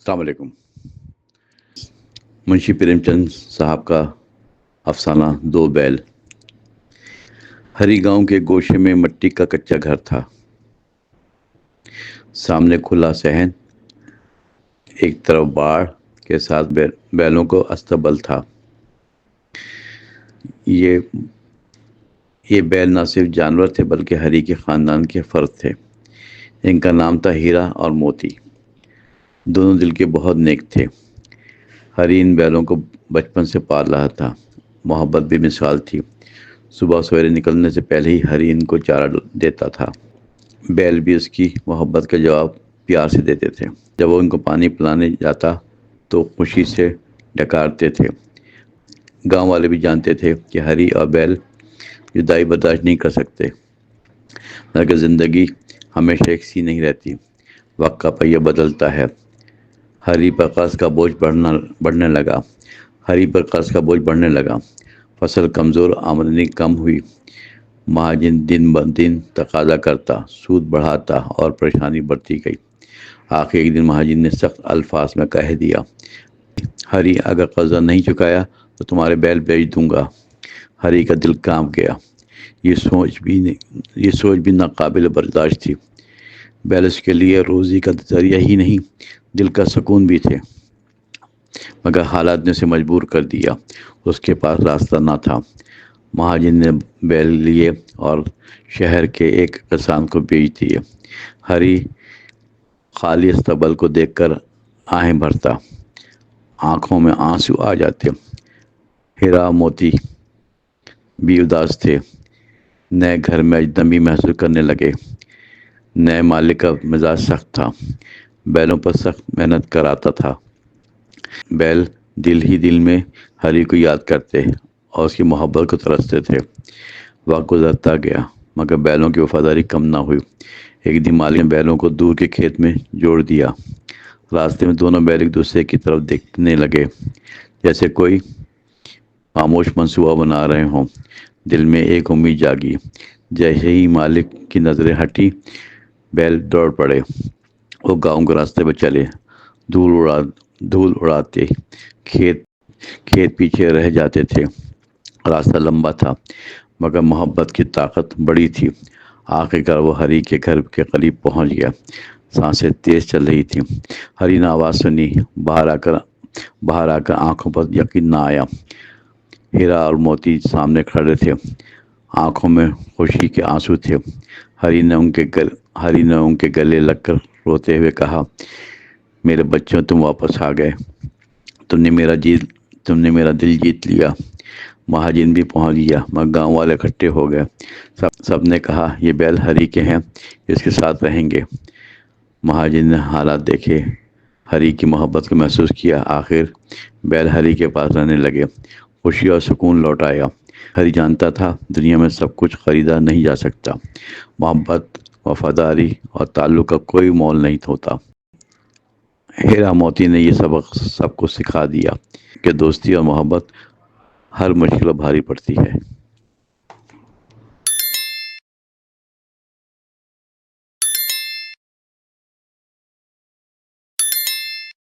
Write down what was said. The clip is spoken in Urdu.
السلام علیکم۔ منشی پریم چند صاحب کا افسانہ دو بیل۔ ہری گاؤں کے گوشے میں مٹی کا کچا گھر تھا، سامنے کھلا صحن، ایک طرف باڑ کے ساتھ بیلوں کو استبل تھا۔ یہ بیل نہ صرف جانور تھے بلکہ ہری کے خاندان کے فرد تھے۔ ان کا نام تھا ہیرا اور موتی۔ دونوں دل کے بہت نیک تھے۔ ہری ان بیلوں کو بچپن سے پال رہا تھا، محبت بھی مثال تھی۔ صبح سویرے نکلنے سے پہلے ہی ہری ان کو چارہ دیتا تھا۔ بیل بھی اس کی محبت کا جواب پیار سے دیتے تھے۔ جب وہ ان کو پانی پلانے جاتا تو خوشی سے ڈکارتے تھے۔ گاؤں والے بھی جانتے تھے کہ ہری اور بیل جدائی برداشت نہیں کر سکتے، مگر زندگی ہمیشہ ایک سی نہیں رہتی، وقت کا پہیہ بدلتا ہے۔ ہری پر قرض کا بوجھ بڑھنے لگا۔ فصل کمزور، آمدنی کم ہوئی۔ مہاجن دن بدن تقاضا کرتا، سود بڑھاتا اور پریشانی بڑھتی گئی۔ آخر ایک دن مہاجن نے سخت الفاظ میں کہہ دیا، ہری اگر قرضہ نہیں چکایا تو تمہارے بیل بیچ دوں گا۔ ہری کا دل کانپ گیا۔ یہ سوچ بھی ناقابل برداشت تھی۔ بیل اس کے لیے روزی کا ذریعہ ہی نہیں، دل کا سکون بھی تھے، مگر حالات نے اسے مجبور کر دیا۔ اس کے پاس راستہ نہ تھا۔ مہاجن نے بیل لیے اور شہر کے ایک کسان کو بیچ دیے۔ ہری خالی استبل کو دیکھ کر آہیں بھرتا، آنکھوں میں آنسو آ جاتے۔ ہیرا موتی بھی اداس تھے۔ نئے گھر میں اجنبی محسوس کرنے لگے۔ نئے مالک کا مزاج سخت تھا، بیلوں پر سخت محنت کراتا تھا۔ بیل دل ہی دل میں ہری کو یاد کرتے اور اس کی محبت کو ترستے تھے۔ وقت گزرتا گیا مگر بیلوں کی وفاداری کم نہ ہوئی۔ ایک دن مالک نے بیلوں کو دور کے کھیت میں جوڑ دیا۔ راستے میں دونوں بیل ایک دوسرے کی طرف دیکھنے لگے، جیسے کوئی خاموش منصوبہ بنا رہے ہوں۔ دل میں ایک امید جاگی۔ جیسے ہی مالک کی نظریں ہٹی، بیل دوڑ پڑے۔ وہ گاؤں کے راستے پہ چلے، دھول اڑاتے۔ کھیت پیچھے رہ جاتے تھے۔ راستہ لمبا تھا مگر محبت کی طاقت بڑی تھی۔ آخرکار وہ ہری کے گھر کے قریب پہنچ گیا۔ سانسیں تیز چل رہی تھیں۔ ہری نے آواز سنی۔ باہر آ کر آنکھوں پر یقین نہ آیا۔ ہیرا اور موتی سامنے کھڑے تھے، آنکھوں میں خوشی کے آنسو تھے۔ ہری نے ان کے گلے لگ کر روتے ہوئے کہا، میرے بچوں، تم واپس آ گئے۔ تم نے میرا دل جیت لیا۔ مہاجن بھی پہنچ گیا مگر گاؤں والے اکٹھے ہو گئے۔ سب نے کہا، یہ بیل ہری کے ہیں، اس کے ساتھ رہیں گے۔ مہاجن نے حالات دیکھے، ہری کی محبت کو محسوس کیا۔ آخر بیل ہری کے پاس رہنے لگے۔ خوشی اور سکون لوٹ آیا۔ ہری جانتا تھا دنیا میں سب کچھ خریدا نہیں جا سکتا۔ محبت، وفاداری اور تعلق کا کوئی مول نہیں ہوتا۔ ہیرا موتی نے یہ سبق سب کو سکھا دیا کہ دوستی اور محبت ہر مشکل بھاری پڑتی ہے۔